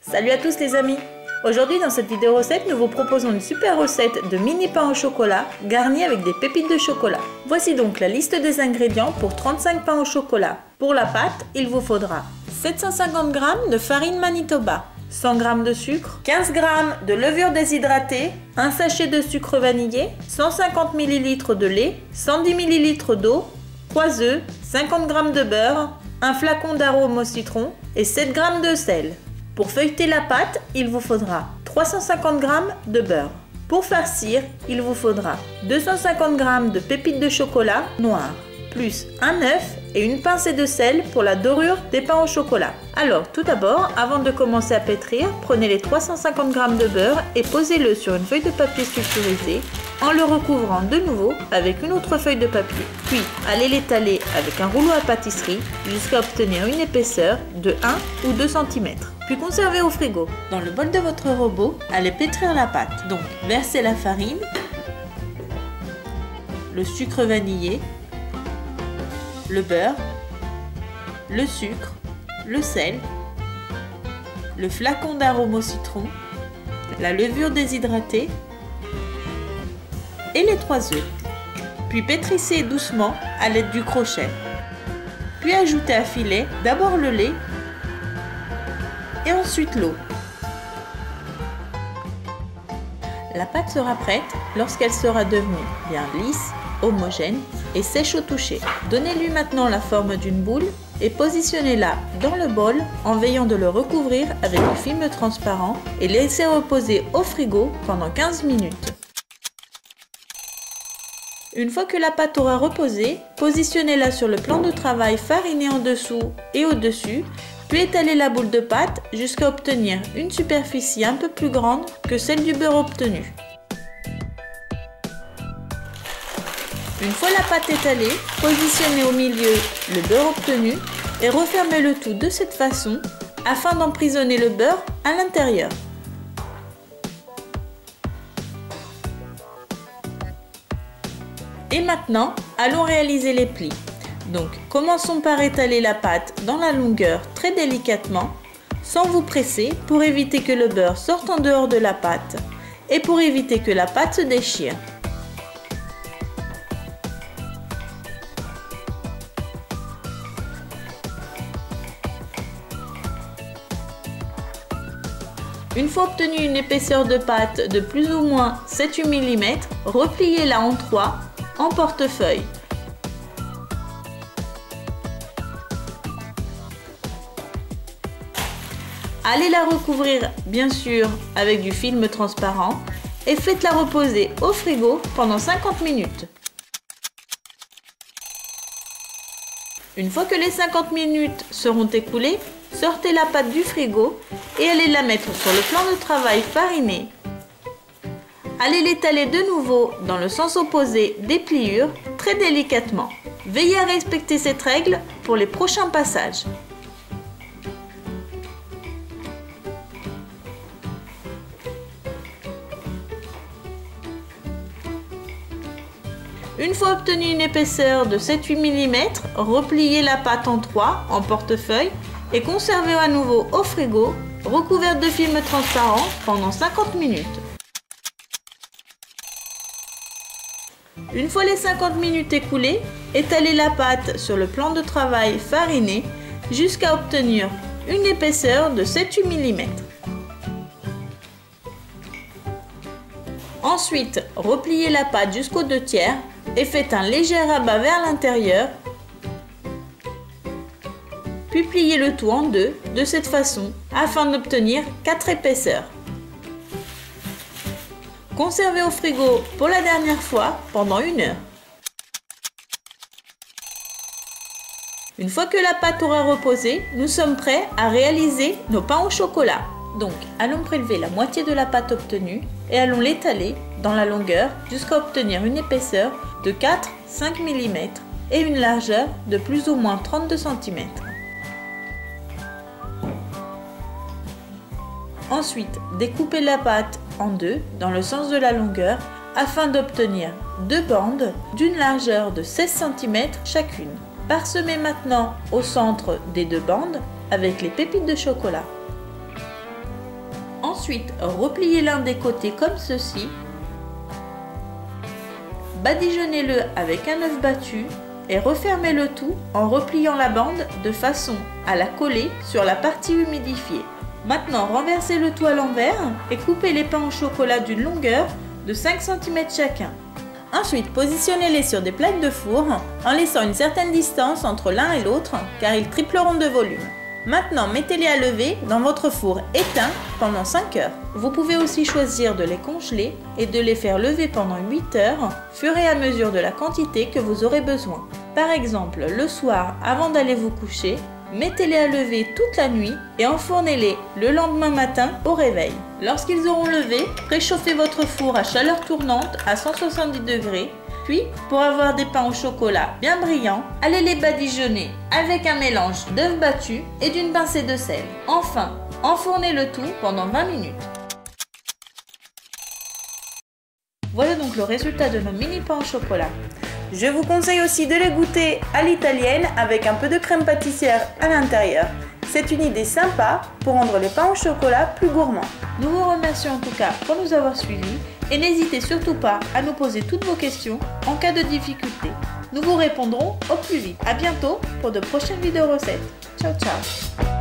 Salut à tous les amis! Aujourd'hui dans cette vidéo recette, nous vous proposons une super recette de mini pain au chocolat garni avec des pépites de chocolat. Voici donc la liste des ingrédients pour 35 pains au chocolat. Pour la pâte, il vous faudra 750 g de farine Manitoba, 100 g de sucre, 15 g de levure déshydratée, un sachet de sucre vanillé, 150 ml de lait, 110 ml d'eau, 3 œufs, 50 g de beurre, un flacon d'arôme au citron et 7 g de sel. Pour feuilleter la pâte, il vous faudra 350 g de beurre. Pour farcir, il vous faudra 250 g de pépites de chocolat noir, plus un œuf et une pincée de sel pour la dorure des pains au chocolat. Alors tout d'abord, avant de commencer à pétrir, prenez les 350 g de beurre et posez-le sur une feuille de papier sulfurisé en le recouvrant de nouveau avec une autre feuille de papier. Puis allez l'étaler avec un rouleau à pâtisserie jusqu'à obtenir une épaisseur de 1 ou 2 cm. Puis conservez au frigo. Dans le bol de votre robot, allez pétrir la pâte. Donc versez la farine, le sucre vanillé, le beurre, le sucre, le sel, le flacon d'arôme au citron, la levure déshydratée et les 3 œufs. Puis pétrissez doucement à l'aide du crochet. Puis ajoutez à filet d'abord le lait et ensuite l'eau. La pâte sera prête lorsqu'elle sera devenue bien lisse, homogène et sèche au toucher. Donnez-lui maintenant la forme d'une boule et positionnez-la dans le bol en veillant de le recouvrir avec du film transparent et laissez reposer au frigo pendant 15 minutes. Une fois que la pâte aura reposé, positionnez-la sur le plan de travail fariné en dessous et au-dessus, puis étalez la boule de pâte jusqu'à obtenir une superficie un peu plus grande que celle du beurre obtenu. Une fois la pâte étalée, positionnez au milieu le beurre obtenu et refermez le tout de cette façon afin d'emprisonner le beurre à l'intérieur. Et maintenant, allons réaliser les plis. Donc, commençons par étaler la pâte dans la longueur très délicatement, sans vous presser pour éviter que le beurre sorte en dehors de la pâte et pour éviter que la pâte se déchire. Une fois obtenue une épaisseur de pâte de plus ou moins 7-8 mm, repliez-la en 3 en portefeuille. Allez la recouvrir bien sûr avec du film transparent et faites-la reposer au frigo pendant 50 minutes. Une fois que les 50 minutes seront écoulées, sortez la pâte du frigo et allez la mettre sur le plan de travail fariné. Allez l'étaler de nouveau dans le sens opposé des pliures très délicatement. Veillez à respecter cette règle pour les prochains passages. Une fois obtenue une épaisseur de 7-8 mm, repliez la pâte en 3 en portefeuille et conservez à nouveau au frigo, recouverte de film transparent pendant 50 minutes. Une fois les 50 minutes écoulées, étalez la pâte sur le plan de travail fariné jusqu'à obtenir une épaisseur de 7-8 mm. Ensuite, repliez la pâte jusqu'aux 2/3 et faites un léger rabat vers l'intérieur. Puis pliez le tout en deux de cette façon afin d'obtenir 4 épaisseurs. Conservez au frigo pour la dernière fois pendant 1 heure. Une fois que la pâte aura reposé, nous sommes prêts à réaliser nos pains au chocolat. Donc, allons prélever la moitié de la pâte obtenue et allons l'étaler dans la longueur jusqu'à obtenir une épaisseur de 4-5 mm et une largeur de plus ou moins 32 cm. Ensuite, découpez la pâte en deux dans le sens de la longueur afin d'obtenir deux bandes d'une largeur de 16 cm chacune. Parsemez maintenant au centre des deux bandes avec les pépites de chocolat. Ensuite, repliez l'un des côtés comme ceci. Badigeonnez-le avec un œuf battu et refermez le tout en repliant la bande de façon à la coller sur la partie humidifiée. Maintenant, renversez le tout à l'envers et coupez les pains au chocolat d'une longueur de 5 cm chacun. Ensuite, positionnez-les sur des plaques de four en laissant une certaine distance entre l'un et l'autre car ils tripleront de volume. Maintenant, mettez-les à lever dans votre four éteint pendant 5 heures. Vous pouvez aussi choisir de les congeler et de les faire lever pendant 8 heures, fur et à mesure de la quantité que vous aurez besoin. Par exemple, le soir, avant d'aller vous coucher, mettez-les à lever toute la nuit et enfournez-les le lendemain matin au réveil. Lorsqu'ils auront levé, préchauffez votre four à chaleur tournante à 170 degrés. Puis, pour avoir des pains au chocolat bien brillants, allez les badigeonner avec un mélange d'œufs battus et d'une pincée de sel. Enfin, enfournez le tout pendant 20 minutes. Voilà donc le résultat de nos mini pains au chocolat. Je vous conseille aussi de les goûter à l'italienne avec un peu de crème pâtissière à l'intérieur. C'est une idée sympa pour rendre les pains au chocolat plus gourmands. Nous vous remercions en tout cas pour nous avoir suivis et n'hésitez surtout pas à nous poser toutes vos questions en cas de difficulté. Nous vous répondrons au plus vite. À bientôt pour de prochaines vidéos recettes. Ciao ciao.